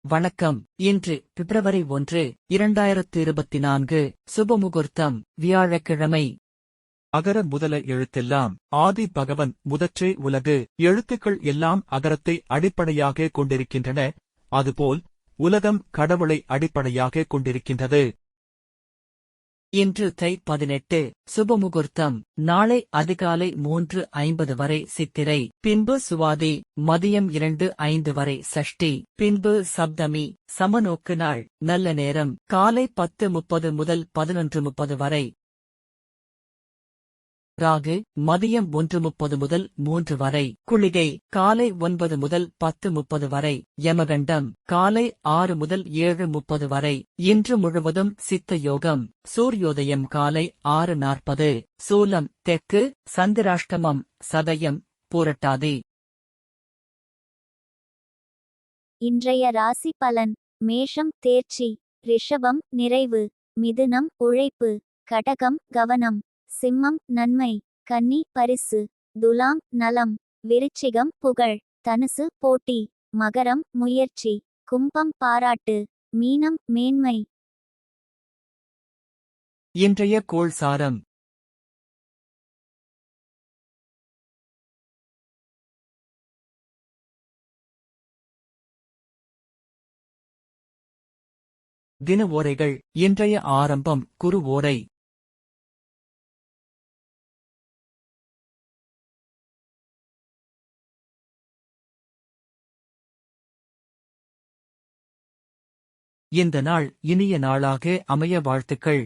வணக்கம். இன்று பிப்ரவரி 1, 2024. சுபமுகூர்த்தம், வியாழக்கிழமை. அகர முதல எழுத்தெல்லாம் ஆதி பகவன் முதற்றே உலகு. எழுத்துக்கள் எல்லாம் அகரத்தை அடிப்படையாகக் கொண்டிருக்கின்றன. அதுபோல் உலகம் கடவுளை அடிப்படையாகக் கொண்டிருக்கின்றது. இன்று தை 18. சுபமுகூர்த்தம். நாளை அதிகாலை 3:50 வரை சித்திரை, பின்பு சுவாதி, மதியம் 2:05 வரை சஷ்டி, பின்பு சப்தமி, சமநோக்கு நாள். நல்ல நேரம் காலை 10:30 முதல் 11:30 வரை. ராகு மதியம் 1:30 முதல் 3 வரை. குளிகை காலை 9 முதல் 10:30 வரை. யமகண்டம் காலை 6 முதல் 7:30 வரை. இன்று முழுவதும் சித்த யோகம். சூரியோதயம் காலை 6:40. சூலம் தெற்கு. சந்திராஷ்டமம் சதயம் பூரட்டாதி. இன்றைய ராசி பலன். மேஷம் தேர்ச்சி, ரிஷபம் நிறைவு, மிதுனம் உழைப்பு, கடகம் கவனம், சிம்மம் நன்மை, கன்னி பரிசு, துலாம் நலம், விருச்சிகம் புகழ், தனுசு போட்டி, மகரம் முயற்சி, கும்பம் பாராட்டு, மீனம் மேன்மை. இன்றைய கோள் சாரம். தின ஓரைகள். இன்றைய ஆரம்பம் குரு ஓரை. இந்த நாள் இனிய நாளாக அமைய வாழ்த்துக்கள்.